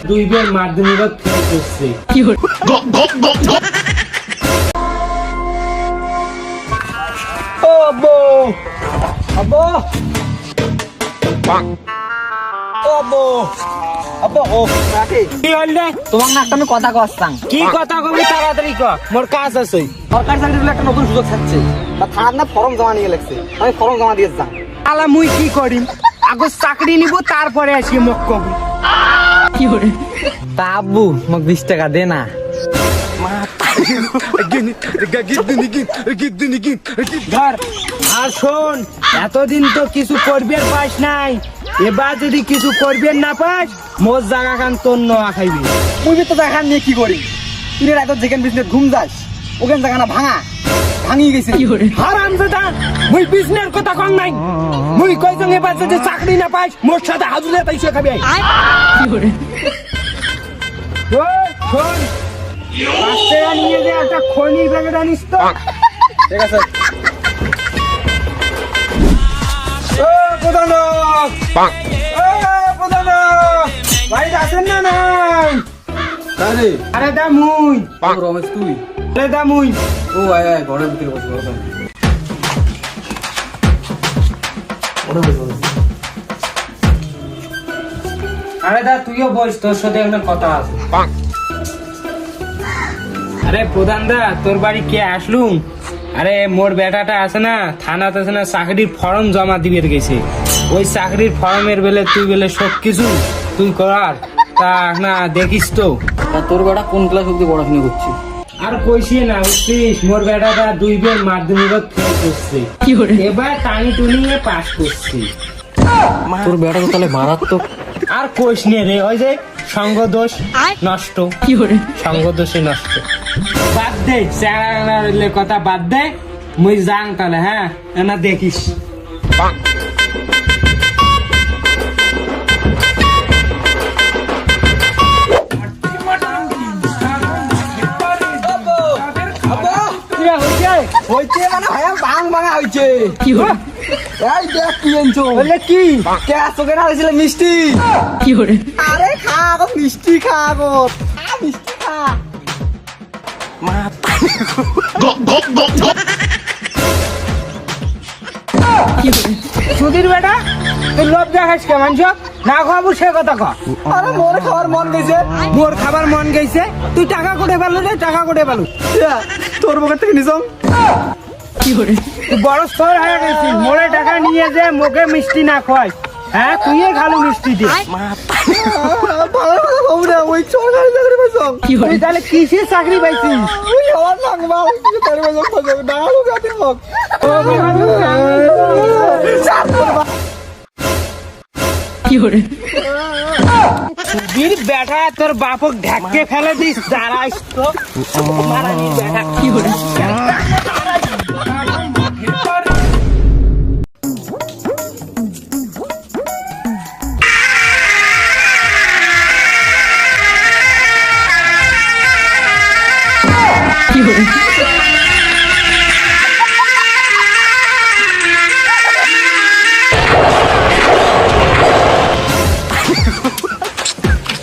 দুইবার মাধ্যমিক ফেল করছে। ও আব্বু আব্বু ও আব্বু আব্বু ও রাখি কি হইলে? তোমার না একটা আমি কথা কইতাম। কি কথা কবি তাড়াতাড়ি ক, মোর কাজ আছে। সরকারি চাকরি বলে একটা নতুন সুযোগ ছাড়ছে, তা থানার না ফর্ম জমা নিয়ে লাগছে, আমি ফর্ম জমা দিয়ে যাম। আলা মুই কি করিম? আগে চাকরি নিব, তারপরে আসি মোক কব। তা আব্বু মোক 20 টাকা দে না। ধর আর শোন, এতদিন তো কিছু করবে পাস নাই, এবার যদি কিছু করবে না পাস, মোর জায়গা খান তোর নোয়া খাইবি। তুই তো দেখান নিয়ে কি করি, তুই রাত যেখানে বিজনেস ঘুম যাস ওখানে জায়গা না ভাঙা ভাঙি গেছে। হারাম দাদা, মুই বিজনেস কথা কম নাই। মুই কইছং এবার যদি চাকরি না পাস, মোর সাথে হাজুলে তাইছে খাবি। ওই শোন, রাস্তায় নিয়ে যে একটা খনি ব্যাগে আনিস তো। ঠিক আছে। ও প্রধান, বাড়িতে আছেন না নাই? তাহলে আরে দা মুই, রমেশ তুই আরে দা মুই। ও আয় আয় ঘরের ভিতরে বসে বসে আরে দা তুইও বস, তোর সাথে একটা কথা আছে। আরে প্রধান দা, তোর বাড়ি কে আসলুম? আরে মোর বেটাটা আছে না, থানাতে আছে না, চাকরির ফর্ম জমা দিবে গেছে। ওই চাকরির ফর্মের বেলে তুই বেলে সব কিছু তুই করার তা না দেখিস তো। তা তোর বেটা কোন ক্লাস অব্দি পড়াশোনা করছিস? আর কইছি না, বুঝছিস, মোর বেটাটা দুইবার মাধ্যমিক ফেল করছে, এবার টানি টুনিয়ে পাস করছে। তোর বেটা তো তাহলে মারাত্মক। আর কইস নে রে, ওই যে সঙ্গ দোষ নষ্ট, সঙ্গ দোষে নষ্ট। বাদ দে চ্যানেলের কথা, বাদ দে, মুই যাং তাহলে। হ্যাঁ না দেখিস। হইছে মানে ভাইয়া ভাঙ ভাঙা হইছে। কি হলো? এই দেখ কি আনছো। বলে কি? কে তোকে না হয়েছিল মিষ্টি? আরে খা গো মিষ্টি, খা গো, খা মিষ্টি খা। সুধীর বেটা, তুই লোভ দেখাস কে? মানুষ না খাবো সে কথা ক। আরে মোর খাওয়ার মন গেছে। মোর খাবার মন গেছে, তুই টাকা কোটে পেলো রে? টাকা কোটে পেলো? তোর পকেট থেকে নিছম। তুই বড় স্তর হয়ে গেছিস, মোরে টাকা নিয়ে যে মুখে মিষ্টি না খাওয়াই। হ্যাঁ তুই খালু মিষ্টি দিয়ে। ওই সরকারি চাকরি পাইছম। তুই তাহলে কিসের চাকরি পাইছিস? ওই আমার লাগবা চাকরি পাইছম, ডাঙালো গাতে হোক। সুধীর বেটা, তোর বাপক ঢাকে ফেলে দিস, দাঁড়াইস তো। মারানির বেটা।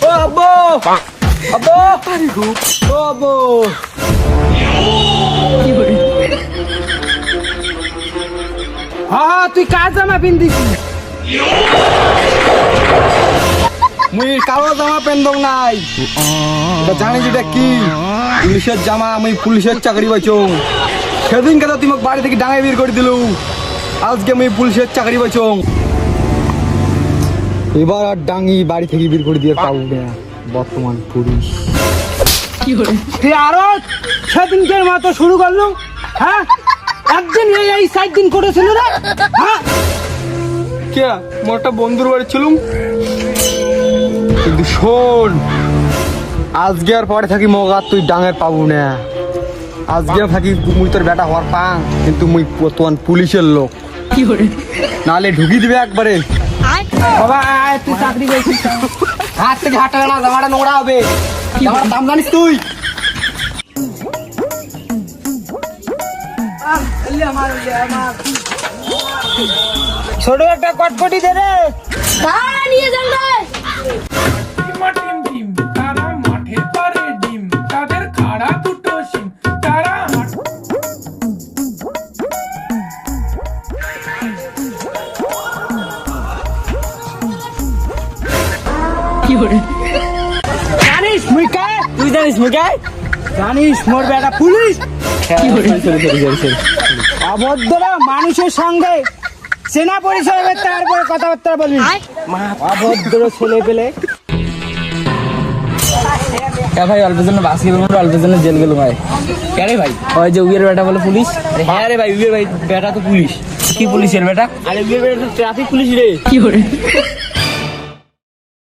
ও আব্বু আব্বু ও আব্বু হ্যাঁ তুই কার জামা পিন্দিস? মুই কালো জামা পেনদম নাই, এটা জানি যেটা কি পুলিশের জামা। আমি পুলিশের চাকরি পাইছং। সেদিন কথা তুই মোক বাড়ি থেকে ডাঙায় বের করে দিলু, আজকে আমি পুলিশের চাকরি পাইছং। এবার আর ডাঙি বাড়ি থেকে বের করে দিয়ে পাবো না, বর্তমান পুলিশ। তুই আরো সেদিনকের মতো শুরু করলো? হ্যাঁ একদিন এই 4 দিন করেছিল রে। হ্যাঁ কে মোর একটা বন্ধুর বাড়ি ছিলুম, কিন্তু শোন, আজকে আর পরে থাকি মগা তুই ডাঙের পাবো না। আজকে থাকি মুই তোর বেটা হওয়ার পাং, কিন্তু মুই বর্তমান পুলিশের লোক, নালে ঢুকি দিবে একবারে। বাবা আয়, তুই চাকরি পেয়েছিস। হাত থেকে হাঁটাবে না, জামাটা নোংরা হবে। জামাটার দাম জানিস তুই? ছোট একটা কটকটি দে রে। নিয়ে যান রে। জানিস মুই কে? তুই জানিস মুখে? জানিস মোর বেটা পুলিশ। অভদ্র মানুষের সঙ্গে সেনা পরিচয় হবে, তারপরে কথাবার্তা বলবি। অভদ্র ছেলে পেলে। ভাই অল্পের জন্য বাস গেল, অল্পের জন্য জেল গেল ভাই। কেন ভাই? ওই যে উইয়ের বেটা বলে পুলিশ। হ্যাঁ রে ভাই, উইয়ের ভাই বেটা তো পুলিশ। কি পুলিশের বেটা? আরে ট্রাফিক পুলিশ রে।